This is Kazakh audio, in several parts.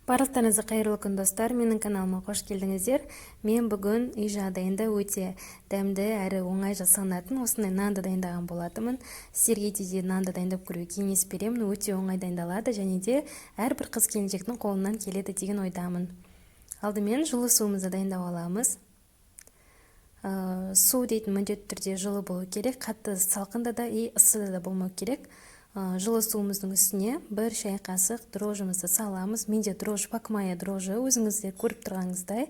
Барлықтарыңызға қайырлы күн достар, менің каналыма қош келдіңіздер. Мен бүгін үй жағдайында өте дәмді әрі оңай жасалынатын осындай нанды дайындаған болатынмын. Сіздерге де нанды дайындап көруге кеңес беремін. Өте оңай дайындалады және де әрбір қыз келіншектің қолынан келеді деген ойдамын. Алдымен жылы суымызды дайындап аламыз. Су дейтін міндетті түрде жылы болу керек, қатты салқында да и ысыда да болмау керек. Жылы суымыздың үстіне бір шай қасық дрожжымызды саламыз. Менде дрожж пакмая дрожжы, өзіңізде көріп тұрғаныңыздай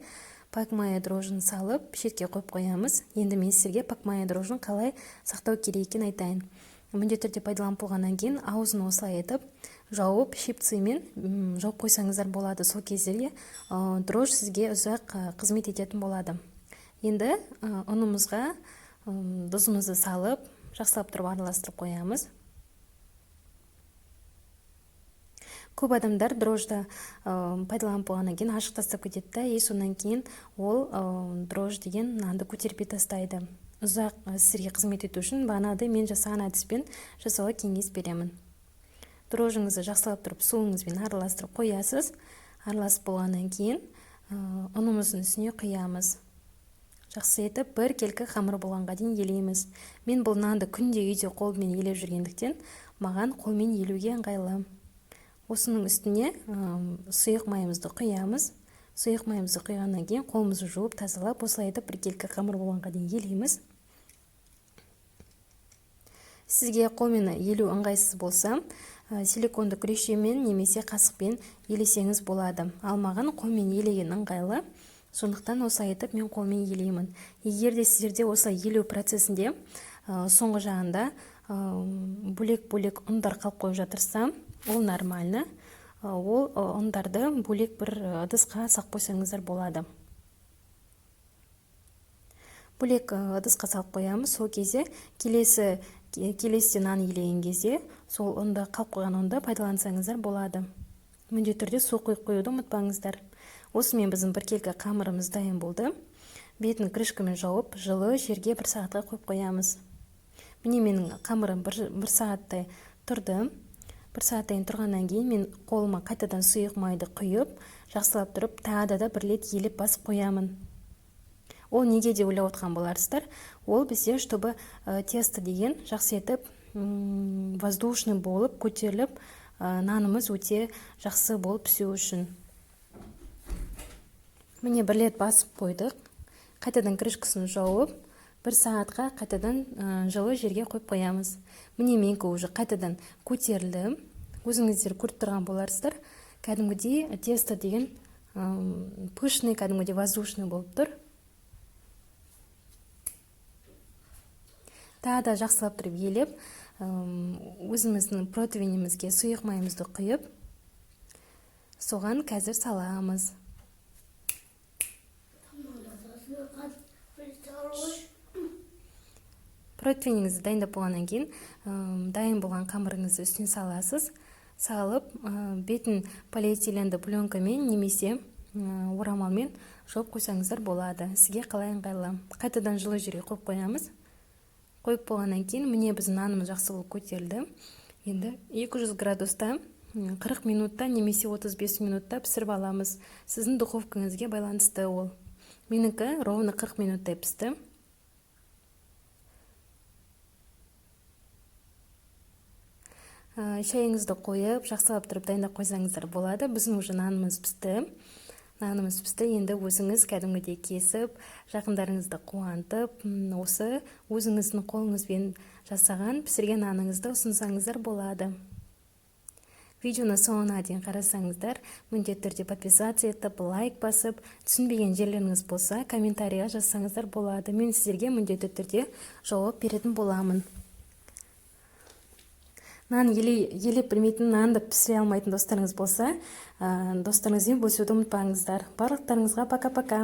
пакмая дрожжын салып шетке қойып қоямыз. Енді мен сіздерге пакмая дрожжын қалай сақтау керек екенін айтайын. Міндетті түрде пайдаланып болғаннан кейін аузын осылай етіп жауып щипциямен жауып қойсаңыздар болады. Сол кездерде дрожж сізге ұзақ қызмет ететін болады. Енді ұнымызға тұзымызды салып жақсылап тұрып араластырып қоямыз. Көп адамдар дрожжды пайдаланып болғаннан кейін ашық тастап кетеді, и сонан кейін ол дрожж деген нанды көтеріп тастайды. Ұзақ сізге қызмет ету үшін бағанағыдай мен жасаған әдіспен жасауға кеңес беремін. Дрожжыңызды жақсылап тұрып суыңызбен араластырып қоясыз. Араласып болғаннан кейін ұнымыздың үстіне құямыз. Жақсы етіп бір келкі қамыр болғанға дейін елейміз. Мен бұл нанды күнде үйде қолмен елеп жүргендіктен маған қолмен елуге ыңғайлы. Осының үстіне сұйық майымызды құямыз. Сұйық майымызды құйғаннан кейін қолымызды жуып тазалап, осылай етіп бір келкі қамыр болғанға дейін елейміз. Сізге қолмен елу ыңғайсыз болса, силиконды күрешемен немесе қасықпен елесеңіз болады. Ал маған қолмен елеген ыңғайлы, сондықтан осылай етіп мен қолмен елеймін. Егер де сіздерде осылай елеу процесінде соңғы жағында бөлек-бөлек ұндар қалып қойып жатырса, ол нормально. Ол ұндарды бөлек бір ыдысқа салып қойсаңыздар болады. Бөлек ыдысқа салып қоямыз. Сол кезде келесі нан елеген кезде сол ұнды қалып қойған ұнды пайдалансаңыздар болады. Міндетті түрде су құйып қоюды ұмытпаңыздар. Осымен біздің бір келкі қамырымыз дайын болды. Бетін крышкамен жауып, жылы жерге бір сағатқа қойып қоямыз. Міне менің қамырым бір сағаттай тұрды. Бір сағаттайын тұрғаннан кейін мен қолыма қайтадан сұйық майды құйып, жақсылап тұрып, тағы да бір рет елеп басып қоямын. Ол неге деп ойлап отқан боларсыздар? Ол бізде, чтобы тесто деген жақсы етіп, воздушный болып, көтеріліп, нанымыз өте жақсы болып пісу үшін. Міне бір рет басып қойдық. Қайтадан крышкасын жауып, бір сағатқа қайтадан жылы жерге қойып қоямыз. Міне менікі уже қайтадан көтерілді. Өзіңіздер көріп тұрған боларсыздар. Кәдімгідей тесто деген пышный, кәдімгідей воздушный болып тұр. Тағы да жақсылап тұрып елеп, өзіміздің противенімізге сұйық майымызды құйып, соған қазір саламыз. Противеніңізді дайындап болғаннан кейін дайын болған қамырыңызды үстіне саласыз. Салып, бетін полиэтиленді пленкамен немесе орамалмен жауып қойсаңыздар болады. Сізге қалай ыңғайлы. Қайтадан жылы жерге қойып қоямыз. Қойып болғаннан кейін міне біздің нанымыз жақсы болып көтерілді. Енді 200 градуста 40 минутта немесе 35 минутта пісіріп аламыз. Сіздің духовкаңызге байланысты ол. Менікі ровно 40 минуттай пісті. Шайыңызды қойып, жақсылап тұрып дайындап қойсаңыздар болады. Біздің уже нанымыз пісті. Нанымыз пісті. Енді өзіңіз кәдімгідей кесіп, жақындарыңызды қуантып, осы өзіңіздің қолыңызбен жасаған пісірген наныңызды ұсынсаңыздар болады. Видеоны соңына дейін қарасаңыздар, міндетті түрде подписаться етіп, лайк басып, түсінбеген жерлеріңіз болса, комментарийға жазсаңыздар болады. Мен сіздерге міндетті түрде жауап беретін боламын. Нан елеп білмейтін, нанды пісіре алмайтын достарыңыз болса, достарыңызбен бөлісуді ұмытпаңыздар. Барлықтарыңызға пока-пока.